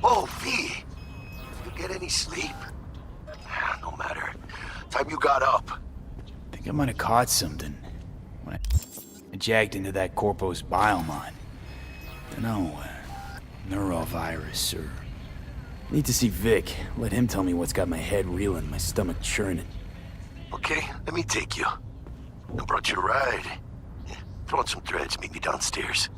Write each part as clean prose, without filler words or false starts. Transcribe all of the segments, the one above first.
Oh, V! You get any sleep? No matter. Time you got up. Think I might have caught something when I jagged into that Corpo's biomon. Dunno, neurovirus or... Need to see Vic. Let him tell me what's got my head reeling, my stomach churning. Okay, let me take you. I brought you a ride. Yeah, throw on some threads, meet me downstairs.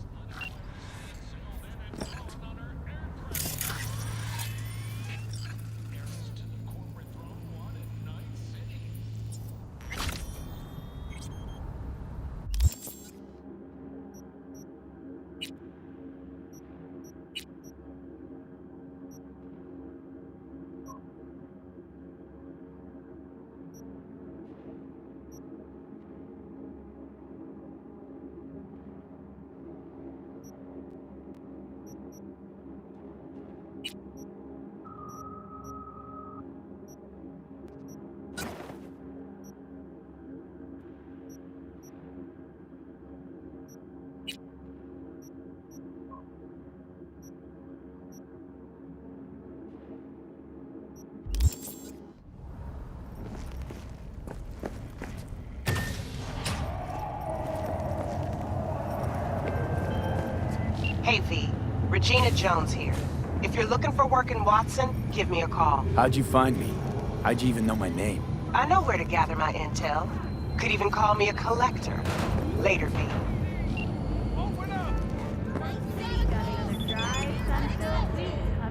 Hey, V. Regina Jones here. If you're looking for work in Watson, give me a call. How'd you find me? How'd you even know my name? I know where to gather my intel. Could even call me a collector. Later, V.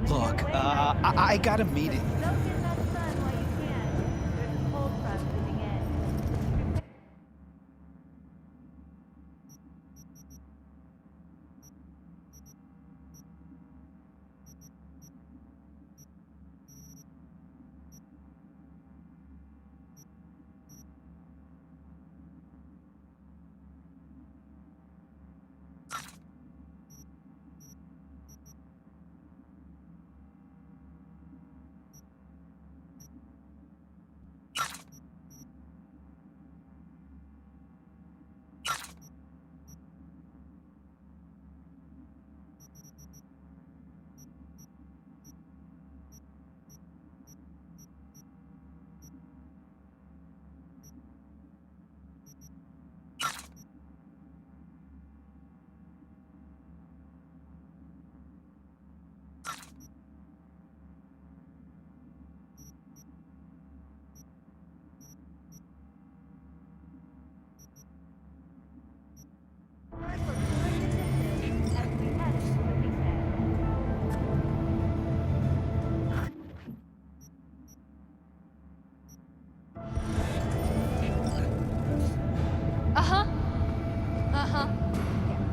Look, I got a meeting.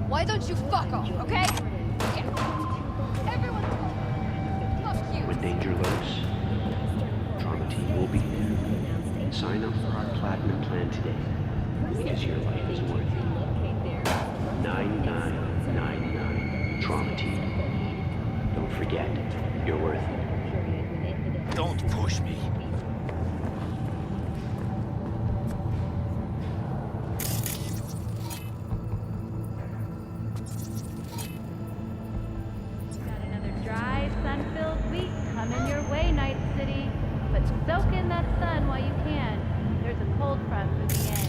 Why don't you fuck off, okay? Yeah. Everyone, fuck you. When danger lurks, Trauma Team will be there. Sign up for our Platinum Plan today, because your life is worth it. 9999 Trauma Team. Don't forget, you're worth it. Don't push me. Coming your way, Night City. But soak in that sun while you can. There's a cold front moving in.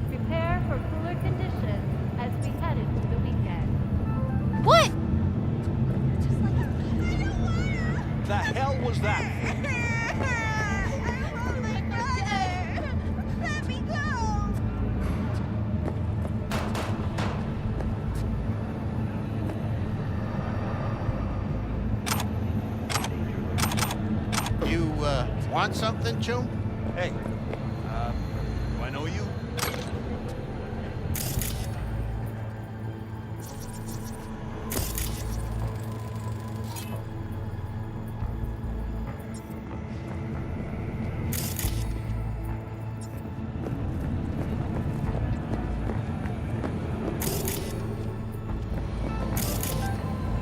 Prepare for cooler conditions as we head into the weekend. What? The hell was that? Let me go! Want something, Chum? Hey, do I know you?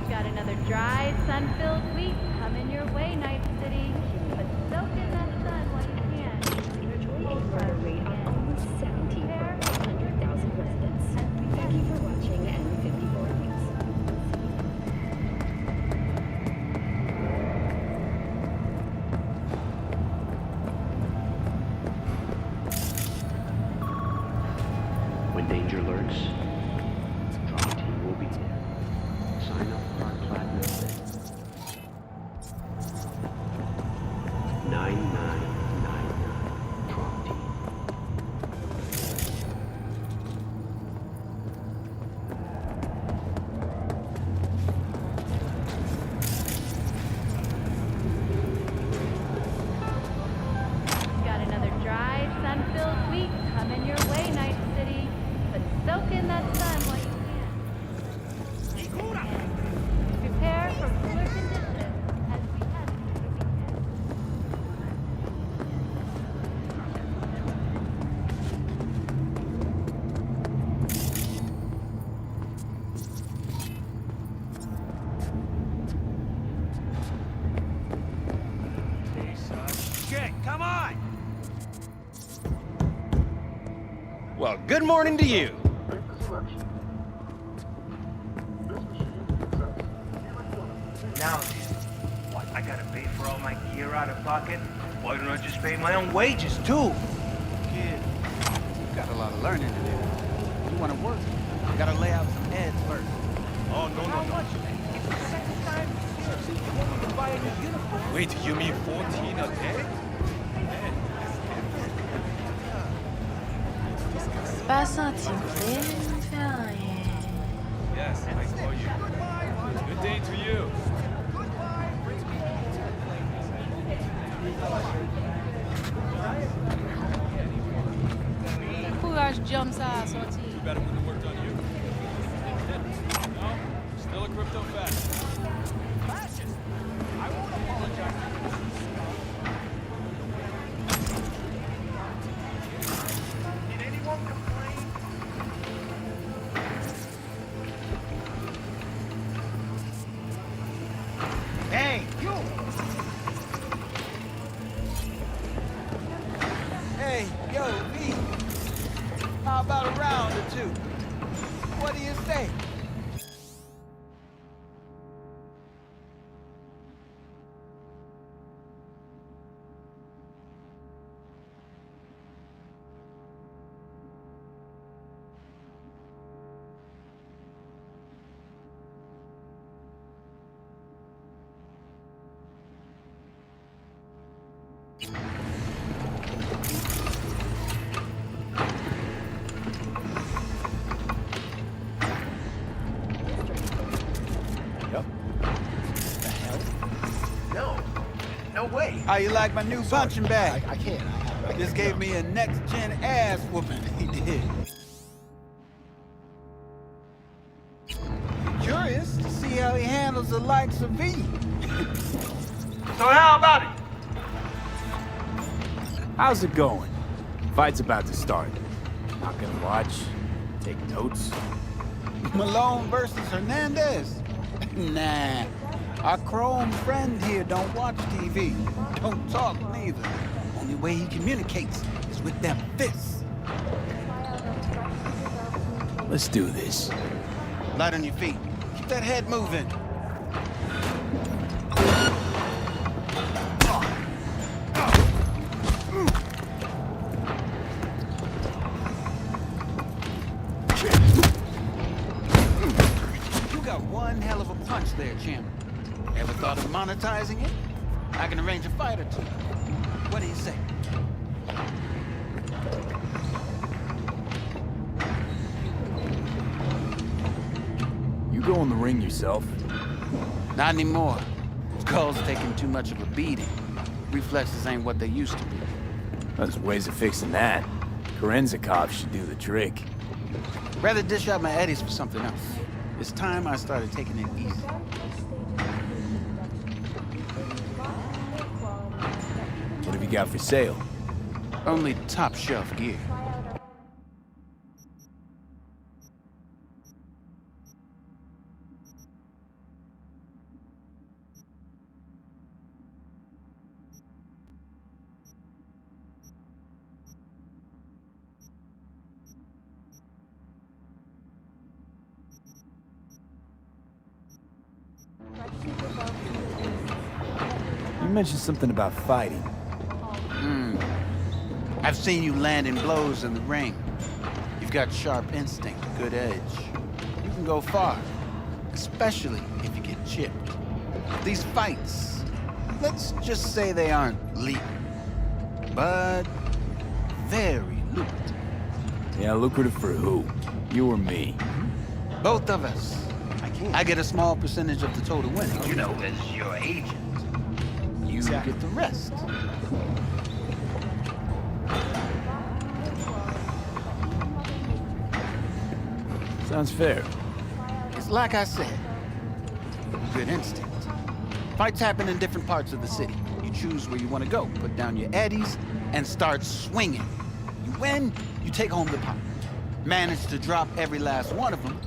Got another dry, sun-filled week coming your way, Night City. But soak in that sun while you can. There's a cold front rate moving of in. almost 70 per 100,000 residents. Thank you for watching N54 News. Good morning to you. Now, what, I gotta pay for all my gear out of pocket? Why don't I just pay my own wages, too? Kid, you got a lot of learning to do. You want to work, you gotta lay out some heads first. Oh, no. Wait, you mean 14 a day? Pas senti vrai, fais rien. Yes, I saw you. Good day to you. Courage jumps à sortir. You better wouldn't have worked on you. No, still a crypto fascist. Fascist? I won't apologize. Did anyone complain? Hey, you! Hey, yo, V. How about a round or two? What do you say? No way. How you like my new punching bag? I can't. Just gave me a next-gen ass whooping. He did. Curious to see how he handles the likes of V. So how about it? How's it going? Fight's about to start. Not gonna watch, take notes. Malone versus Hernandez? Nah. Our Chrome friend here don't watch TV. Don't talk neither. Only way he communicates is with them fists. Let's do this. Light on your feet. Keep that head moving. You got one hell of a punch there, champ. Ever thought of monetizing it? I can arrange a fight or two. What do you say? You go in the ring yourself. Not anymore. Skull's taking too much of a beating. Reflexes ain't what they used to be. There's ways of fixing that. Korenzikov should do the trick. Rather dish out my eddies for something else. It's time I started taking it easy. What have you got for sale? Only top shelf gear. You mentioned something about fighting. I've seen you landing blows in the ring. You've got sharp instinct, good edge. You can go far, especially if you get chipped. These fights, let's just say they aren't legal, but very lucrative. Yeah, lucrative for who? You or me? Both of us. I get a small percentage of the total winnings. You know, as your agent. You get the rest. Sounds fair. It's like I said, good instinct. Fights happen in different parts of the city. You choose where you want to go, put down your eddies, and start swinging. You win, you take home the pot. Manage to drop every last one of them,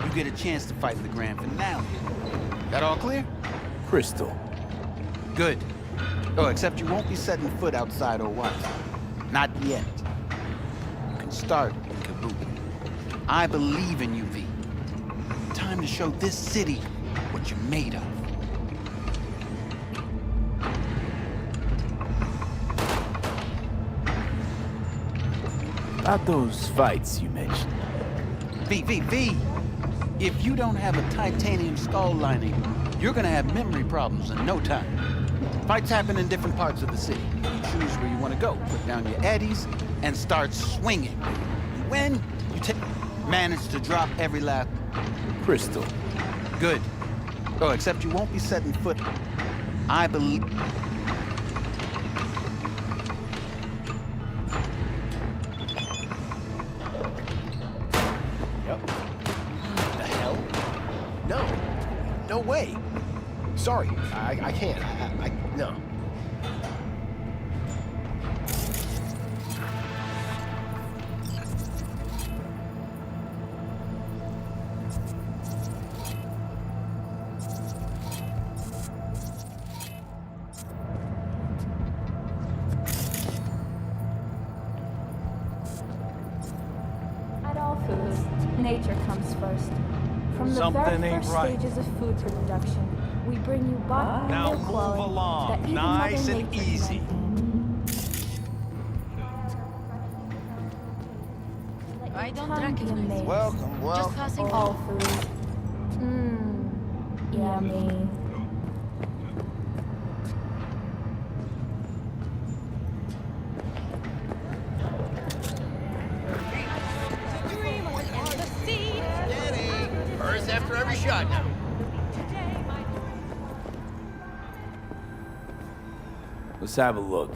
you get a chance to fight the grand finale. That all clear? Crystal. Good. Oh, except you won't be setting foot outside or what. Not yet. You can start in boo. I believe in you, V. Time to show this city what you're made of. About those fights you mentioned. V. If you don't have a titanium skull lining, you're gonna have memory problems in no time. Fights happen in different parts of the city. You choose where you want to go, put down your eddies, and start swinging. You win, you manage to drop every last Crystal. Good. Oh, except you won't be setting foot. I believe. Yep. The hell? No. No way. Sorry, I can't. No. At all foods, nature comes first. From the Something very ain't first right. stages of food production, we bring you bottom Now milk move quality along, that even nice Mother and Nature easy. can I don't Tongue be recognize amazed. you. Welcome, Just passing All through. foods. Yummy. First after every shot now. Let's have a look.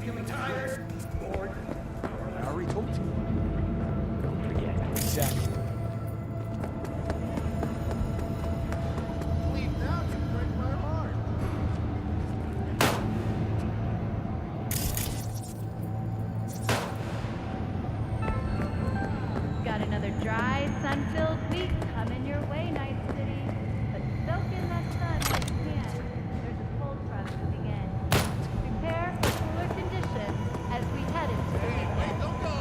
Feeling tired? Bored? I already told you. Don't forget. Exactly. Leave now, you break my heart. Got another dry, sun-filled week coming your way, Night City. But soak in that sun while you can. There's a cold front moving in. Prepare for cooler conditions as we head into the weekend. Don't go.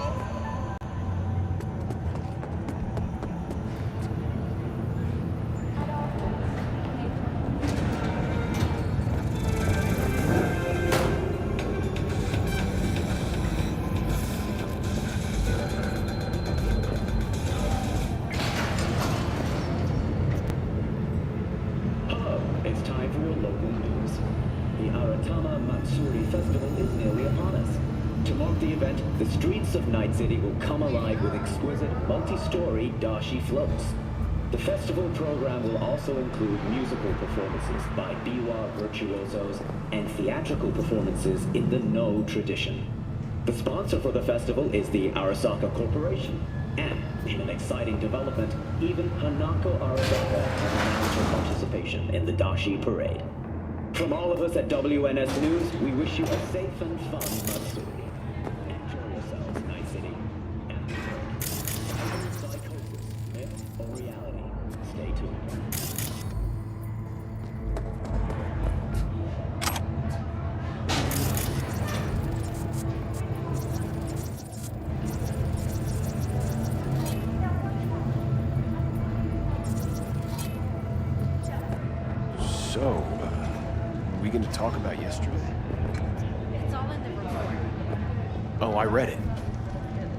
Hello, it's time for your local news. The Aratama Matsuri Festival is nearly upon us. To mark the event, the streets of Night City will come alive with exquisite, multi-story dashi floats. The festival program will also include musical performances by biwa virtuosos and theatrical performances in the No tradition. The sponsor for the festival is the Arasaka Corporation. And, in an exciting development, even Hanako Arasaka has announced her participation in the Dashi Parade. From all of us at WNS News, we wish you a safe and fun Matsuri. Enjoy yourselves, Night City. After dark. Psychosis, myth, or reality? Stay tuned. So, are we going to talk about yesterday? It's all in the report. Oh, I read it.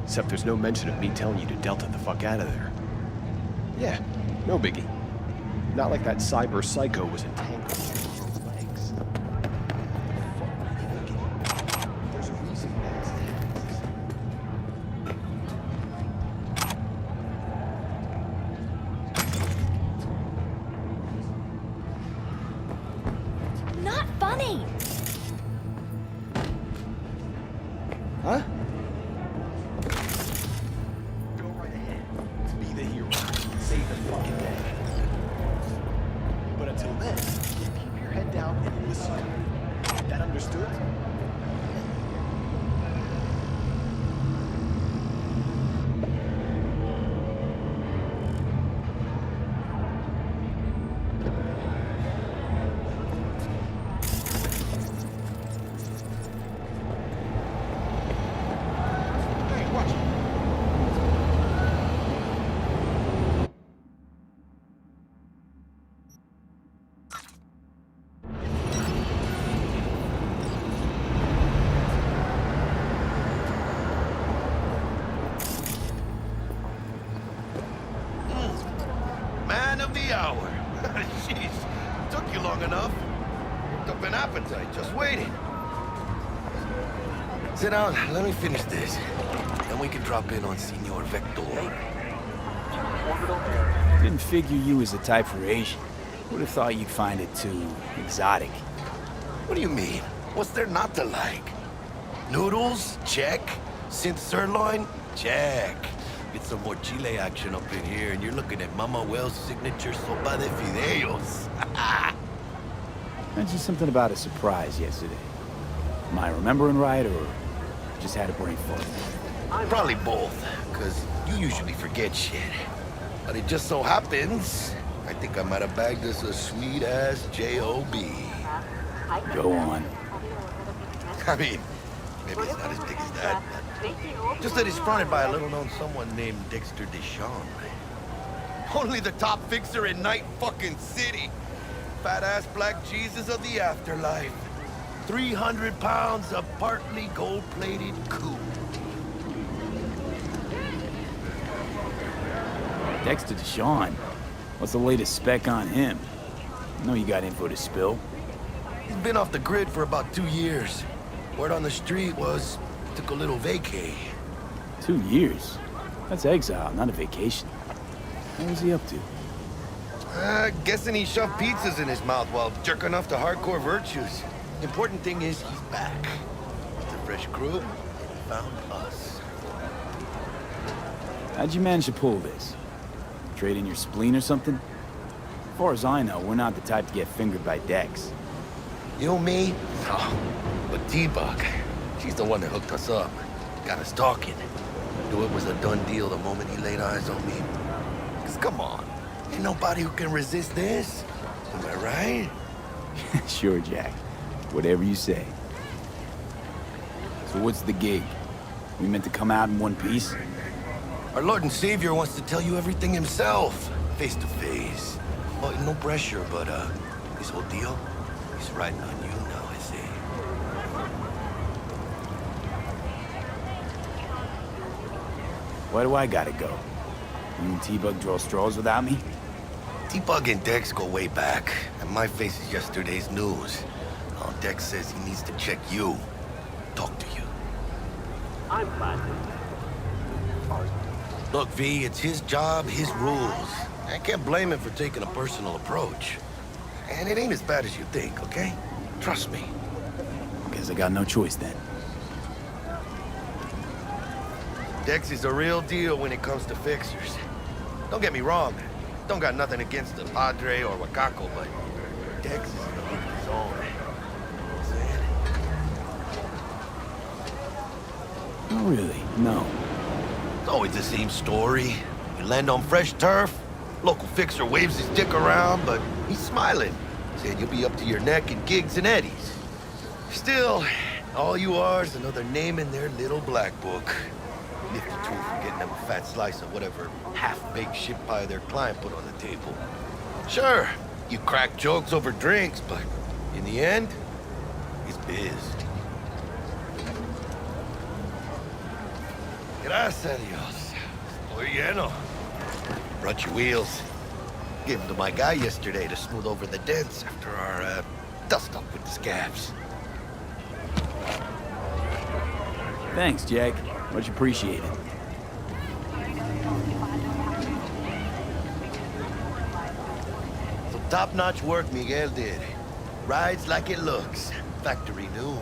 Except there's no mention of me telling you to Delta the fuck out of there. Yeah, no biggie. Not like that cyber psycho was entangled in your legs. There's a reason that's Not funny! Huh? Go right ahead. Be the hero. Save the fucking day. Listen, that understood? Hey, watch it. Man of the hour. Jeez, took you long enough. Picked up an appetite, just waiting. Sit down, let me finish this. Then we can drop in on Senor Vector. Didn't figure you was the type for Asian. Would have thought you'd find it too exotic. What do you mean? What's there not to like? Noodles? Check. Synth sirloin? Check. Get some more chile action up in here, and you're looking at Mama Wells' signature sopa de fideos. Mentioned something about a surprise yesterday. Am I remembering right, or just had a brain fart? Probably both, because you usually forget shit. But it just so happens, I think I might have bagged us a sweet-ass J.O.B. Go on. I mean, maybe it's not as big as that, but just that it's fronted by a little-known someone named Dexter Deshawn. Only the top fixer in Night fucking City. Fat-ass black Jesus of the afterlife. 300 pounds of partly gold-plated coupe. Dexter Deshawn. What's the latest spec on him? I know you got info to spill. He's been off the grid for about 2 years. Word on the street was he took a little vacay. 2 years? That's exile, not a vacation. What was he up to? Guessing he shoved pizzas in his mouth while jerking off to hardcore virtues. Important thing is he's back. It's a fresh crew. Found us. How'd you manage to pull this? Trade in your spleen or something? As far as I know, we're not the type to get fingered by Dex. You and me? Oh, but T-Bug, she's the one that hooked us up. Got us talking. Knew it was a done deal the moment he laid eyes on me. 'Cause come on, ain't nobody who can resist this. Am I right? Sure, Jack. Whatever you say. So what's the gig? We meant to come out in one piece? Our Lord and Savior wants to tell you everything himself, face to face. Oh, no pressure, but this whole deal, he's riding on you now, I see. Why do I gotta go? You and T-Bug draw straws without me? T-Bug and Dex go way back, and my face is yesterday's news. Oh, Dex says he needs to check you, talk to you. I'm glad. Look, V, it's his job, his rules. I can't blame him for taking a personal approach. And it ain't as bad as you think, okay? Trust me. Guess I got no choice then. Dex is a real deal when it comes to fixers. Don't get me wrong. Don't got nothing against the Padre or Wakako, but Dex is in a league of his own. You know what I'm saying? Oh, really? No. It's always the same story. You land on fresh turf, local fixer waves his dick around, but he's smiling, saying you'll be up to your neck in gigs and eddies. Still, all you are is another name in their little black book. Nifty tool for getting them a fat slice of whatever half-baked shit pie their client put on the table. Sure, you crack jokes over drinks, but in the end, it's biz. Gracias a Dios. Muy lleno. Brought your wheels. Gave them to my guy yesterday to smooth over the dents after our, dust-up with the scabs. Thanks, Jack. Much appreciated. Some top-notch work Miguel did. Rides like it looks. Factory new.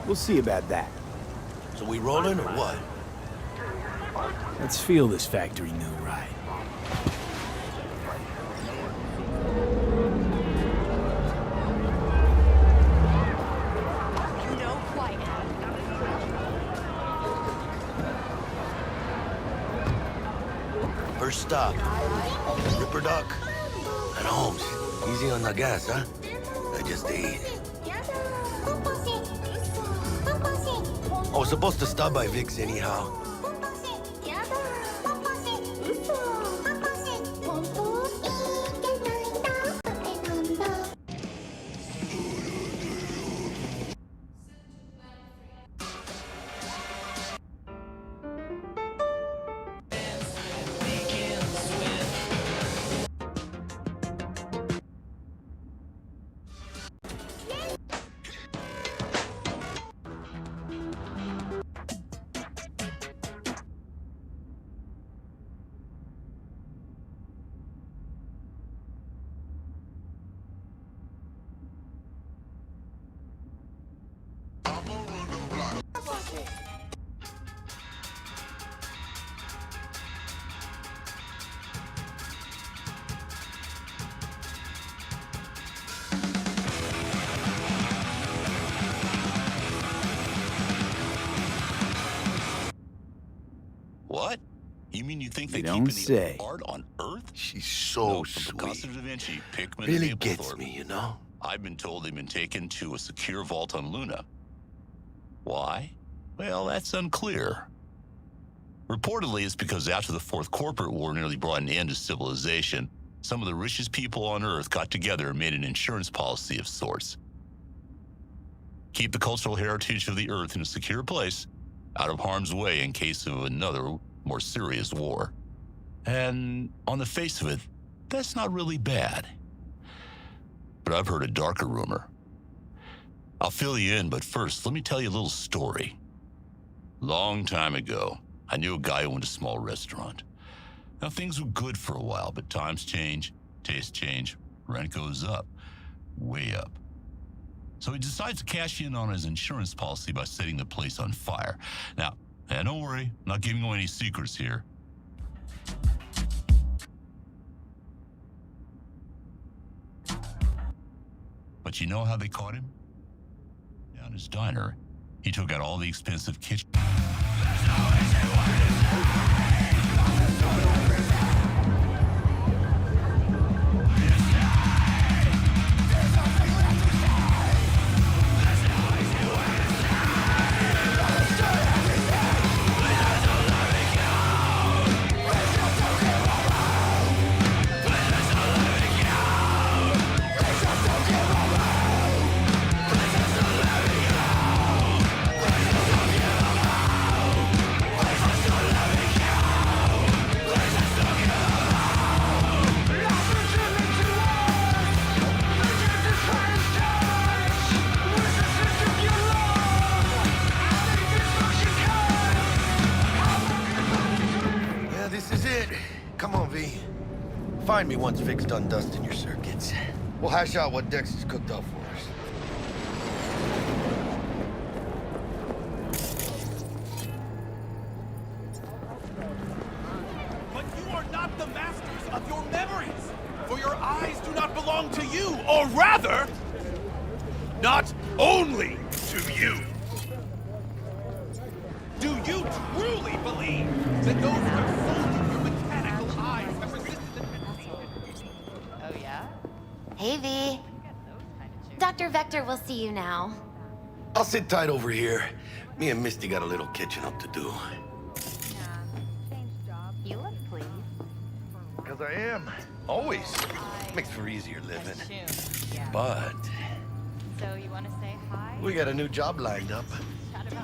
We'll see about that. So we rolling or what? Let's feel this factory new ride. first stop. Ripper Duck and Holmes. Easy on the gas, huh? I just ate. I was supposed to stop by Vic's anyhow. What? You mean you think they You keep don't any say. art on Earth? She's so No, from Picasso sweet. da Vinci, Pickman, Really and gets Mapplethorpe. me, you know? I've been told they've been taken to a secure vault on Luna. Why? Well, that's unclear. Reportedly, it's because after the Fourth Corporate War nearly brought an end to civilization, some of the richest people on Earth got together and made an insurance policy of sorts. Keep the cultural heritage of the Earth in a secure place, out of harm's way in case of another, more serious war. And on the face of it, that's not really bad. But I've heard a darker rumor. I'll fill you in, but first, let me tell you a little story. Long time ago, I knew a guy who owned a small restaurant. Now, things were good for a while, but times change, tastes change, rent goes up, way up. So he decides to cash in on his insurance policy by setting the place on fire. Now, don't worry, I'm not giving away any secrets here. But you know how they caught him? Down his diner, he took out all the expensive kitchen. Yeah, this is it. Come on, V. Find me once Vic's done dusting your circuits. We'll hash out what Dex has cooked up for us. But you are not the masters of your memories, for your eyes do not belong to you, or rather, not only to you. Do you truly believe that those who have sold your mechanical eyes have resisted the temptation? Oh, yeah? Hey, V. Dr. Vector will see you now. I'll sit tight over here. Me and Misty got a little catching up to do. You look pleased. Because I am. Always. Makes for easier living. Yeah. But So you want to say hi? we got a new job lined up.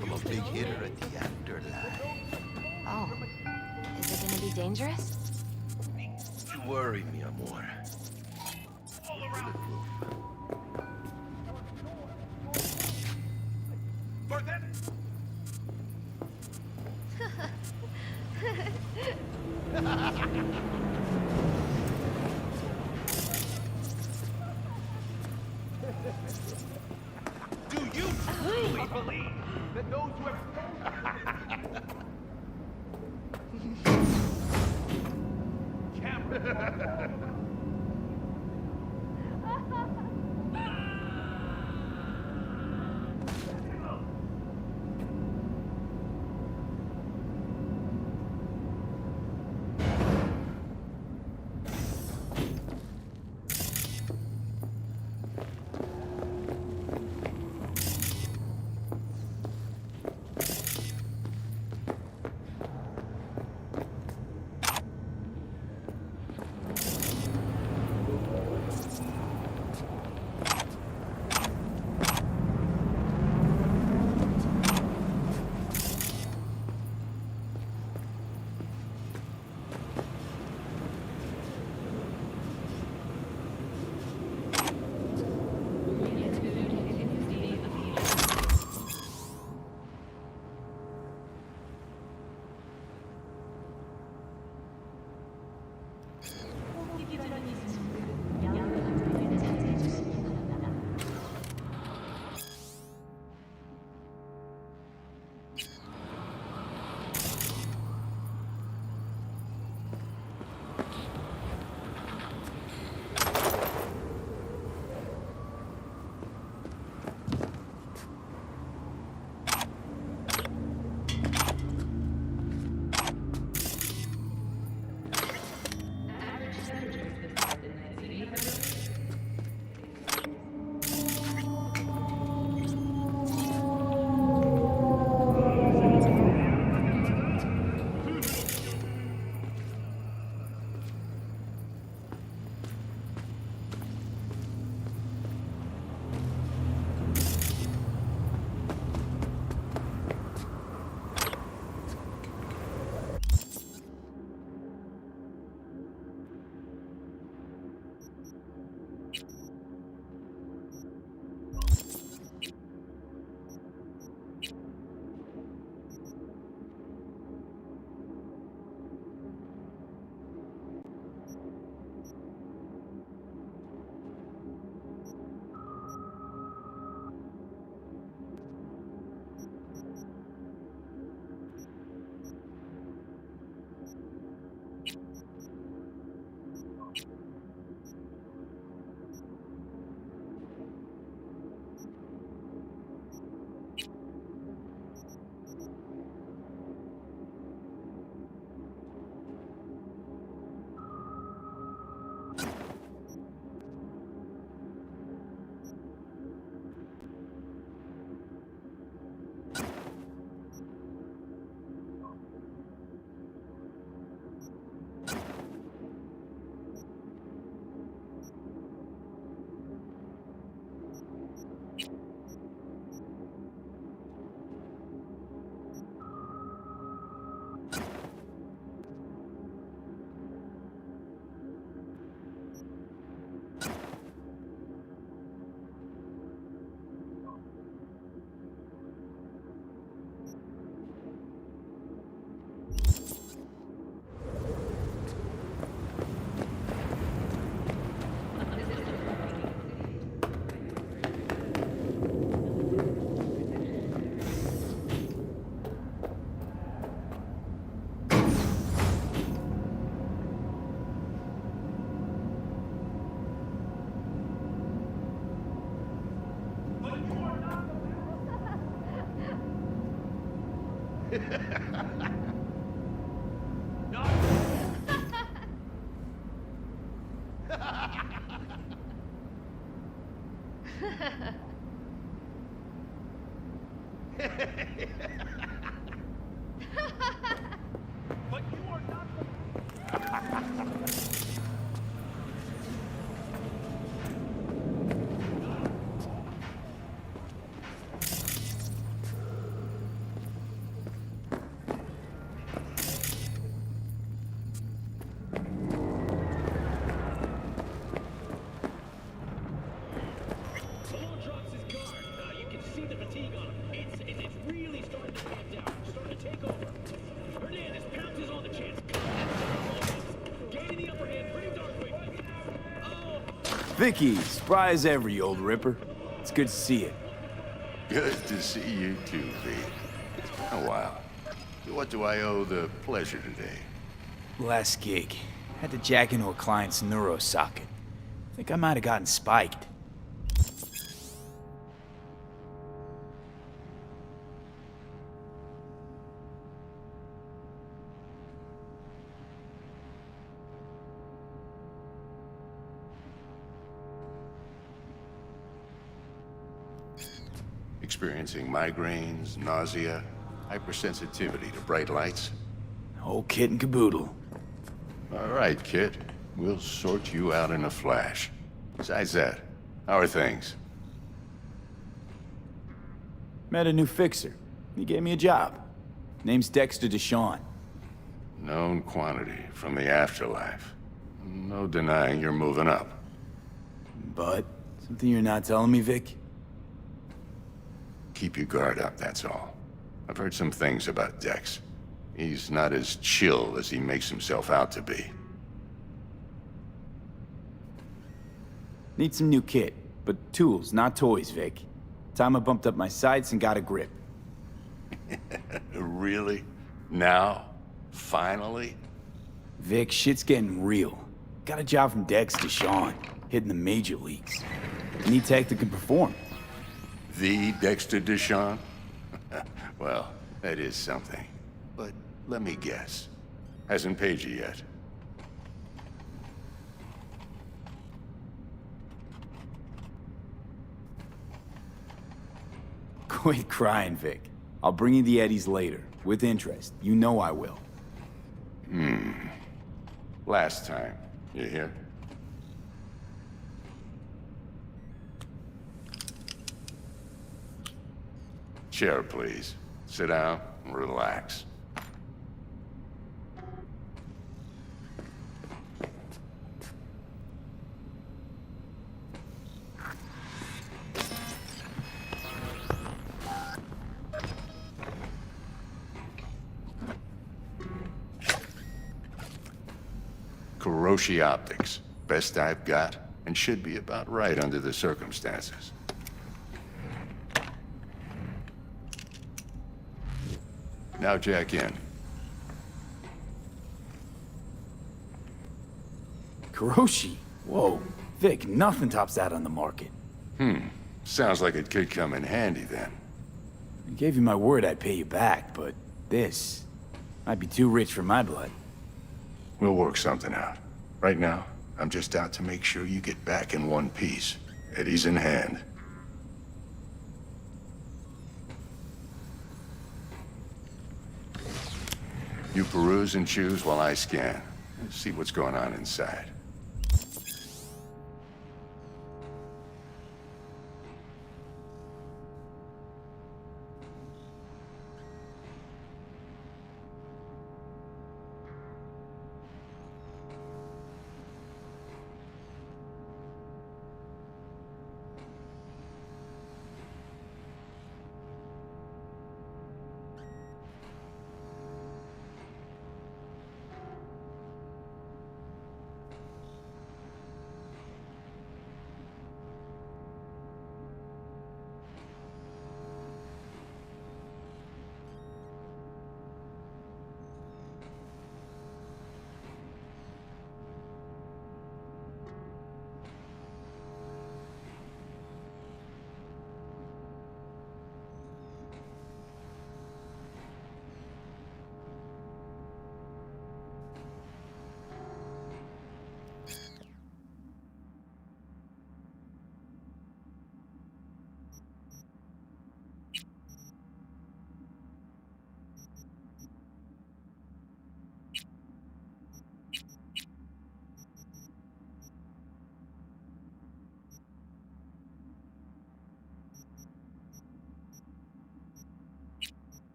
From a big hitter at the afterlife. Oh. Is it gonna be dangerous? You worry me, amor. Do you truly believe that those who have But you are not Malone drops his guard. You can see the fatigue on him. It's really starting to ramp down. Starting to take over. Hernandez pounces on the chance. Gaining the upper hand pretty darn quickly. Oh! Vicky, spry as ever, you old ripper. It's good to see you. Good to see you too, V. It's been a while. What do I owe the pleasure today? Last gig. Had to jack into a client's neuro socket. Think I might have gotten spiked. Experiencing migraines, nausea, hypersensitivity to bright lights? Whole kit and caboodle. All right, kid. We'll sort you out in a flash. Besides that, how are things? Met a new fixer. He gave me a job. Name's Dexter Deshawn. Known quantity from the afterlife. No denying you're moving up. But, something you're not telling me, Vic? Keep your guard up, that's all. I've heard some things about Dex. He's not as chill as he makes himself out to be. Need some new kit, but tools, not toys, Vic. Time I bumped up my sights and got a grip. Really? Now? Finally? Vic, shit's getting real. Got a job from Dex Deshawn, hitting the major leagues. Need tech that can perform. The Dexter Deshawn? Well, that is something. But let me guess. Hasn't paid you yet. Quit crying, Vic. I'll bring you the eddies later, with interest. You know I will. Last time. You hear? Chair, please. Sit down and relax. Kuroshi Optics. Best I've got, and should be about right under the circumstances. Now jack in. Kuroshi? Whoa. Vic, nothing tops that on the market. Sounds like it could come in handy then. I gave you my word I'd pay you back, but this might be too rich for my blood. We'll work something out. Right now, I'm just out to make sure you get back in one piece. Eddie's in hand. You peruse and choose while I scan. And see what's going on inside.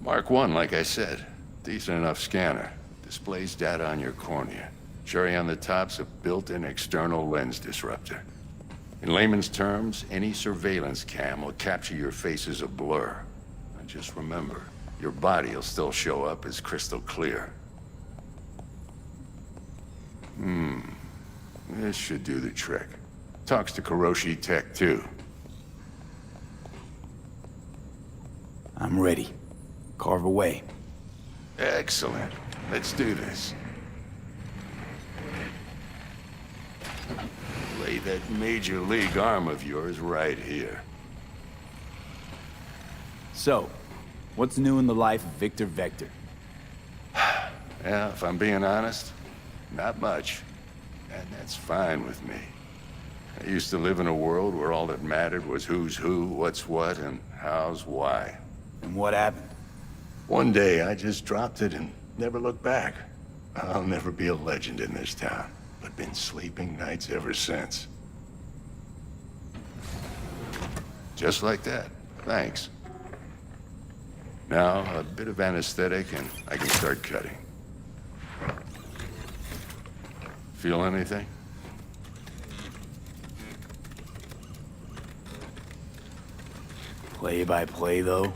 Mark 1, like I said. Decent enough scanner. Displays data on your cornea. Cherry on the top's a built-in external lens disruptor. In layman's terms, any surveillance cam will capture your face as a blur. And just remember, your body will still show up as crystal clear. This should do the trick. Talks to Kuroshi Tech, too. I'm ready. Carve away. Excellent. Let's do this. Lay that major league arm of yours right here. So, what's new in the life of Victor Vector? Yeah, if I'm being honest, not much. And that's fine with me. I used to live in a world where all that mattered was who's who, what's what, and how's why. And what happened? One day, I just dropped it and never looked back. I'll never be a legend in this town, but been sleeping nights ever since. Just like that. Thanks. Now, a bit of anesthetic and I can start cutting. Feel anything? Play by play, though?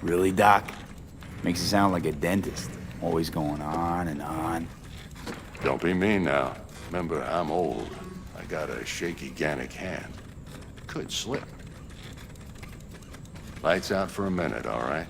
Really, Doc? Makes you sound like a dentist. Always going on and on. Don't be mean now. Remember, I'm old. I got a shaky Gannic hand. Could slip. Lights out for a minute, all right?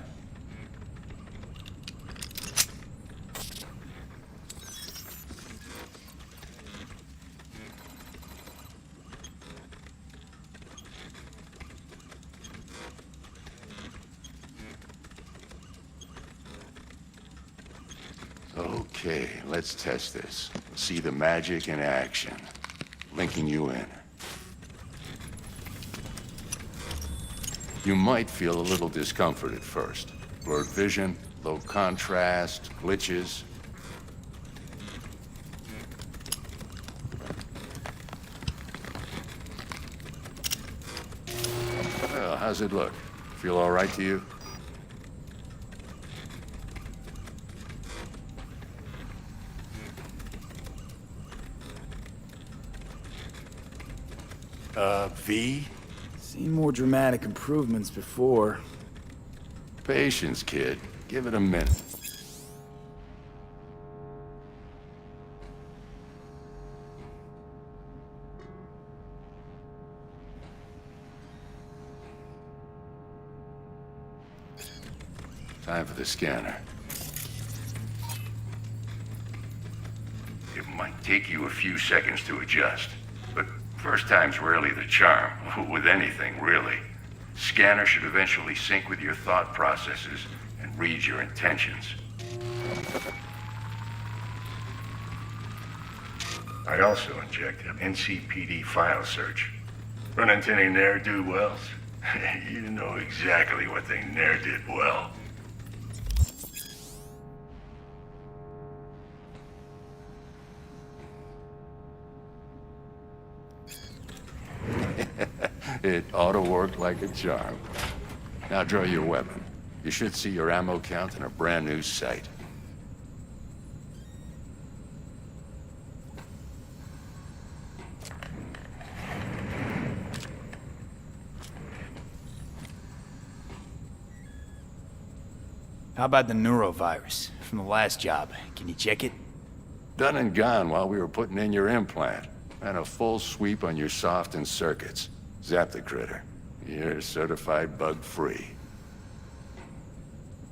Okay, let's test this. See the magic in action. Linking you in. You might feel a little discomfort at first. Blurred vision, low contrast, glitches. Well, how's it look? Feel all right to you? V? Seen more dramatic improvements before. Patience, kid. Give it a minute. Time for the scanner. It might take you a few seconds to adjust, but first time's rarely the charm, with anything, really. Scanner should eventually sync with your thought processes and read your intentions. I also inject an NCPD file search. Run into any ne'er-do-wells? You know exactly what they ne'er did well. It ought to work like a charm. Now draw your weapon. You should see your ammo count in a brand new sight. How about the neurovirus from the last job? Can you check it? Done and gone while we were putting in your implant. And a full sweep on your soft and circuits. Zap the critter. You're certified bug-free.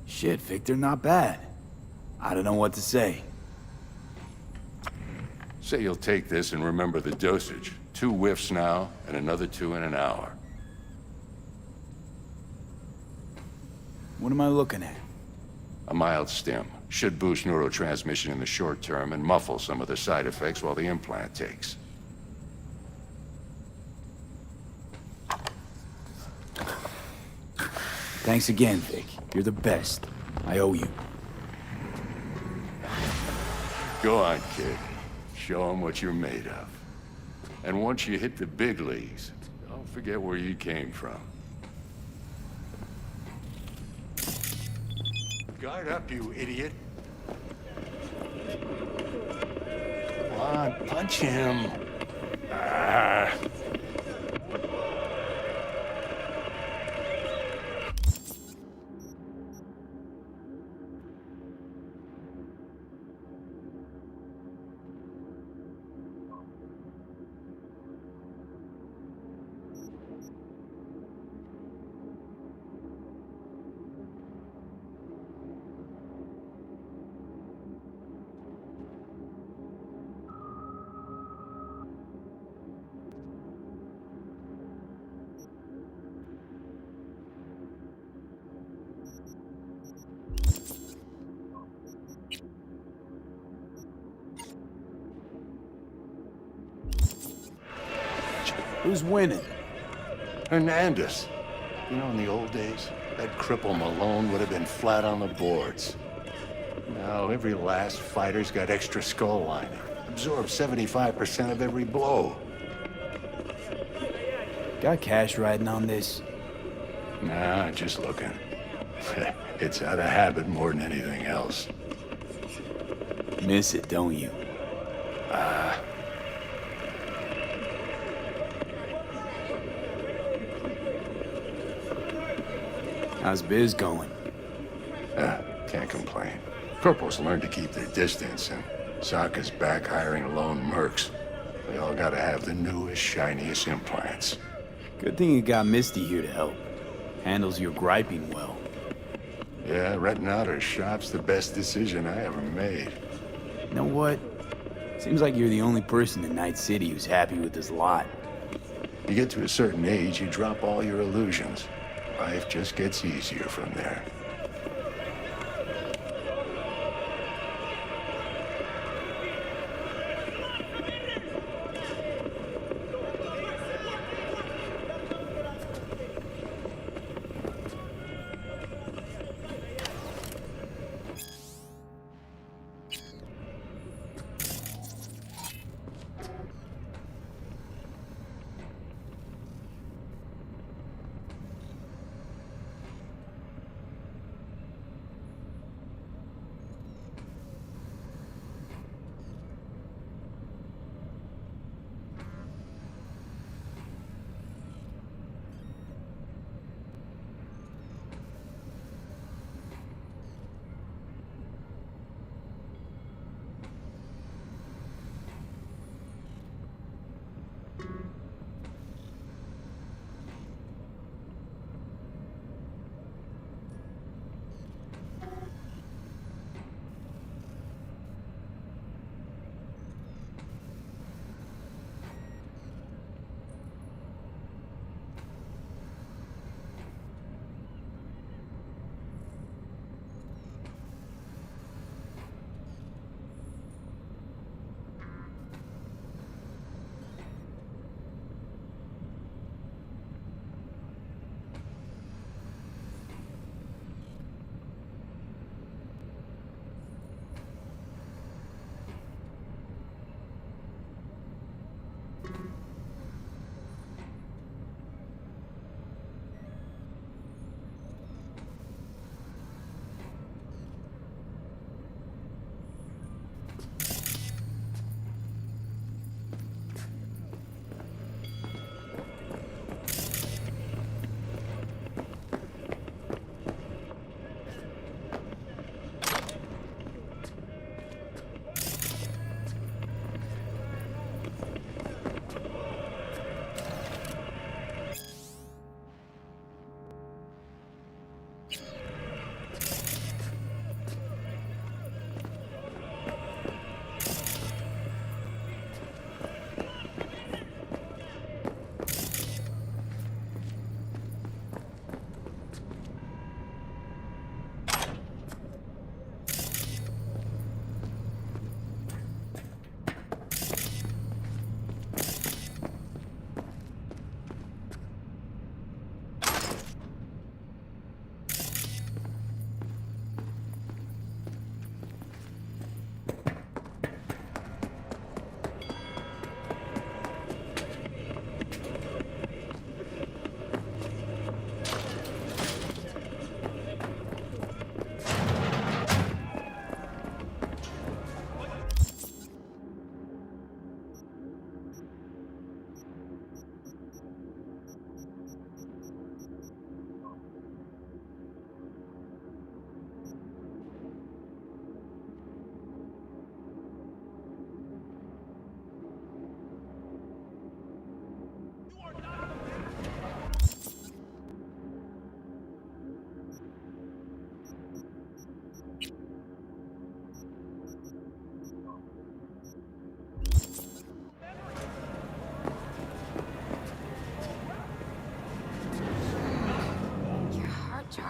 Shit, Victor, not bad. I don't know what to say. Say you'll take this and remember the dosage. 2 whiffs now, and another 2 in an hour. What am I looking at? A mild stim. Should boost neurotransmission in the short term and muffle some of the side effects while the implant takes. Thanks again, Vic. You're the best. I owe you. Go on, kid. Show them what you're made of. And once you hit the big leagues, don't forget where you came from. Guard up, you idiot. Come on, punch him. Ah. Who's winning? Hernandez. You know, in the old days, that cripple Malone would have been flat on the boards. Now, every last fighter's got extra skull lining. Absorbs 75% of every blow. Got cash riding on this? Nah, just looking. It's out of habit more than anything else. Miss it, don't you? How's biz going? Can't complain. Corporals learn to keep their distance, and Sokka's back hiring lone mercs. They all gotta have the newest, shiniest implants. Good thing you got Misty here to help. Handles your griping well. Yeah, renting out her shop's the best decision I ever made. You know what? Seems like you're the only person in Night City who's happy with this lot. You get to a certain age, you drop all your illusions. Life just gets easier from there.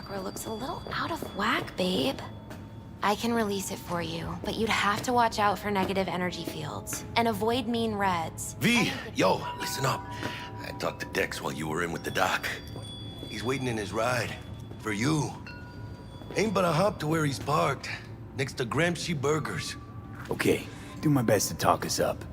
chakra looks a little out of whack, babe. I can release it for you, but you'd have to watch out for negative energy fields and avoid mean reds. V, yo, listen up. I talked to Dex while you were in with the doc. He's waiting in his ride. For you. Ain't but a hop to where he's parked. Next to Gramsci Burgers. Okay, do my best to talk us up.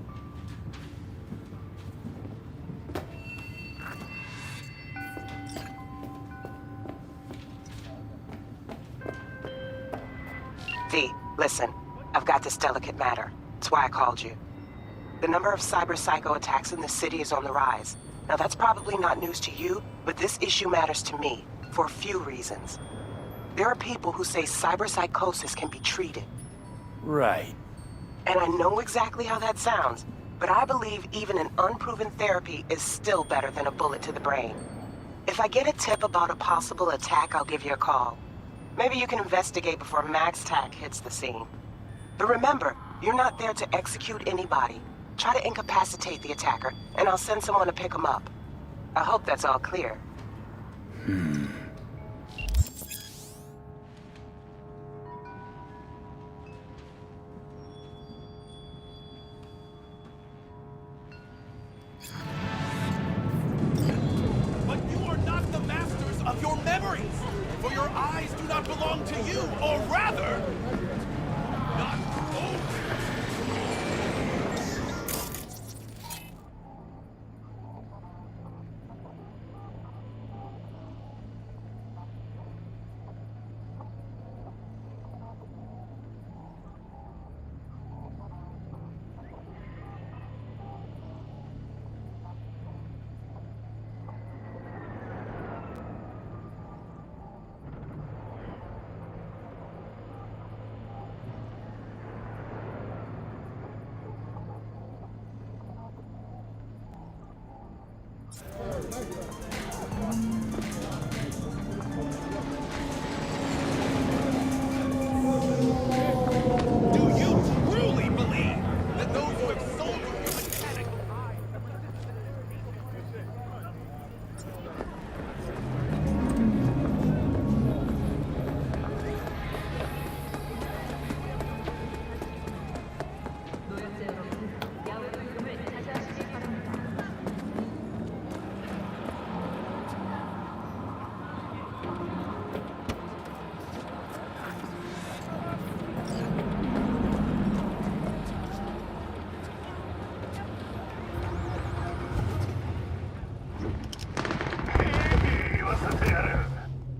V, listen. I've got this delicate matter. That's why I called you. The number of cyber psycho attacks in the city is on the rise. Now that's probably not news to you, but this issue matters to me, for a few reasons. There are people who say cyber psychosis can be treated. Right. And I know exactly how that sounds, but I believe even an unproven therapy is still better than a bullet to the brain. If I get a tip about a possible attack, I'll give you a call. Maybe you can investigate before Max Tack hits the scene. But remember, you're not there to execute anybody. Try to incapacitate the attacker, and I'll send someone to pick him up. I hope that's all clear. But you are not the masters of your memories, for your eyes do not belong to you, or rather, not only. Do you truly believe that those who have sold you a mechanical eye...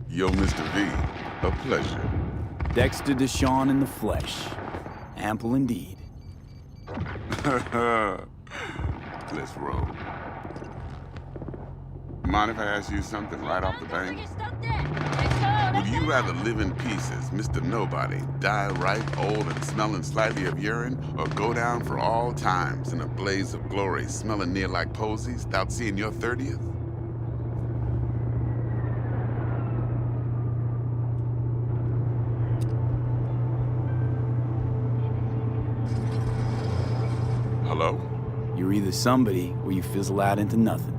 Yo, Mr. V, a pleasure. Dexter Deshawn in the flesh. Ample indeed. Let's roll. Mind if I ask you something right off the bank? Would you rather live in pieces, Mr. Nobody, die ripe, old, and smelling slightly of urine, or go down for all times in a blaze of glory, smelling near like posies, without seeing your 30th? Hello? You're either somebody or you fizzle out into nothing.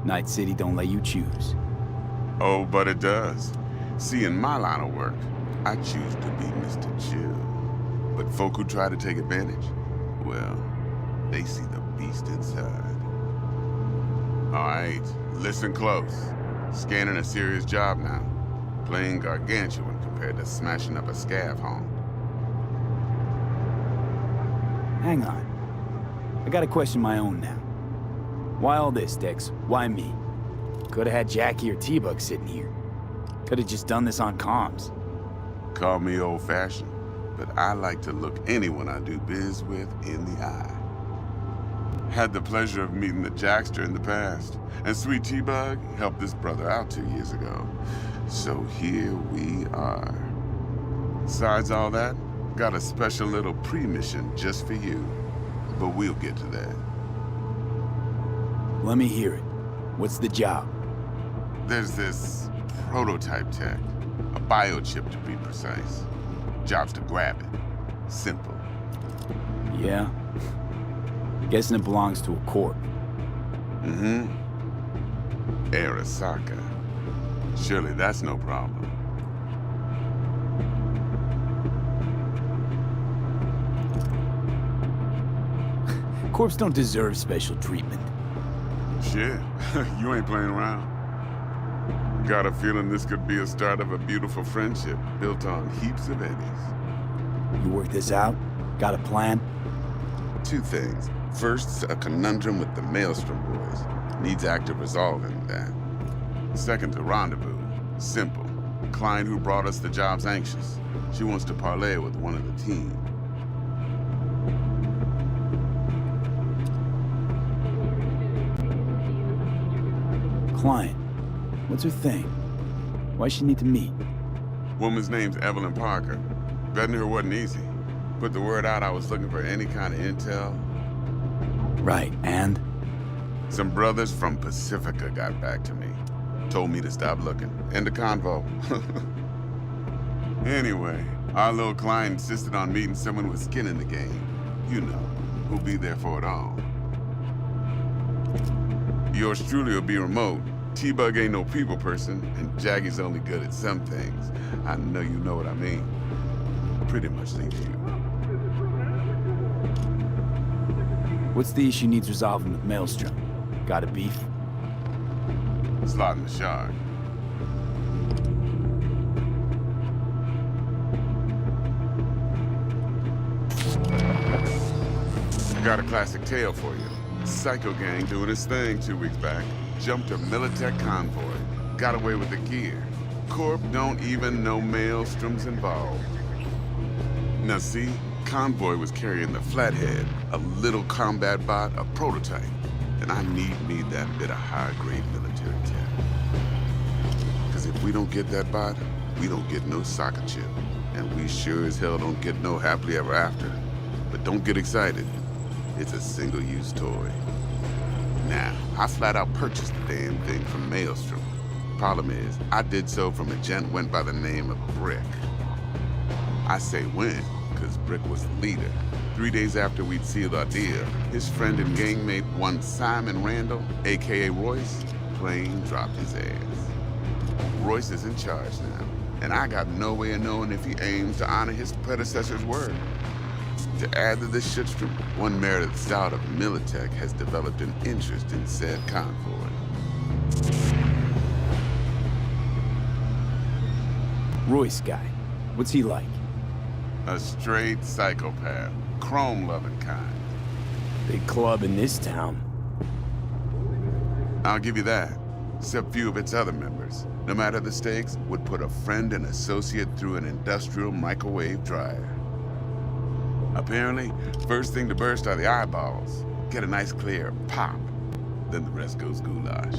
Night City don't let you choose. Oh, but it does. See, in my line of work, I choose to be Mr. Chill. But folk who try to take advantage, well, they see the beast inside. All right, listen close. Scanning a serious job now. Playing gargantuan compared to smashing up a scav home. Hang on. I got a question my own now. Why all this, Dex? Why me? Could have had Jackie or T-Bug sitting here. Could have just done this on comms. Call me old-fashioned, but I like to look anyone I do biz with in the eye. Had the pleasure of meeting the Jackster in the past, and Sweet T-Bug helped this brother out 2 years ago. So here we are. Besides all that, got a special little pre-mission just for you. But we'll get to that. Let me hear it. What's the job? There's this prototype tech, a biochip to be precise. Job's to grab it. Simple. Yeah? Guessing it belongs to a corp. Mm-hmm. Arasaka. Surely that's no problem. Corpse don't deserve special treatment. Shit, you ain't playing around. Got a feeling this could be a start of a beautiful friendship built on heaps of eddies. You work this out? Got a plan? Two things. First, a conundrum with the Maelstrom boys. Needs active resolving that. Second, a rendezvous. Simple. Client who brought us the job's anxious. She wants to parlay with one of the team. Client. What's her thing? Why she need to meet? Woman's name's Evelyn Parker. Vetting her wasn't easy. Put the word out I was looking for any kind of intel. Right, and? Some brothers from Pacifica got back to me. Told me to stop looking. End of convo. Anyway, our little client insisted on meeting someone with skin in the game. You know, who'll be there for it all. Yours truly will be remote. T-Bug ain't no people person, and Jaggy's only good at some things. I know you know what I mean. Pretty much leaves you. What's the issue needs resolving with Maelstrom? Got a beef? Slot in the shard. Got a classic tale for you. Psycho gang doing his thing 2 weeks back. Jumped a Militech convoy. Got away with the gear. Corp don't even know Maelstrom's involved. Now see, convoy was carrying the Flathead, a little combat bot, a prototype. And I need that bit of high-grade military tech. Because if we don't get that bot, we don't get no soccer chip. And we sure as hell don't get no happily ever after. But don't get excited. It's a single-use toy. Now, I flat out purchased the damn thing from Maelstrom. Problem is, I did so from a gent went by the name of Brick. I say when, because Brick was the leader. 3 days after we'd sealed our deal, his friend and gangmate, one Simon Randall, aka Royce, plain dropped his ass. Royce is in charge now, and I got no way of knowing if he aims to honor his predecessor's word. To add to this shitstorm, one Meredith Stout of Militech has developed an interest in said convoy. Royce guy. What's he like? A straight psychopath. Chrome-loving kind. Big club in this town. I'll give you that. Except few of its other members, no matter the stakes, would put a friend and associate through an industrial microwave dryer. Apparently, first thing to burst are the eyeballs. Get a nice clear pop. Then the rest goes goulash.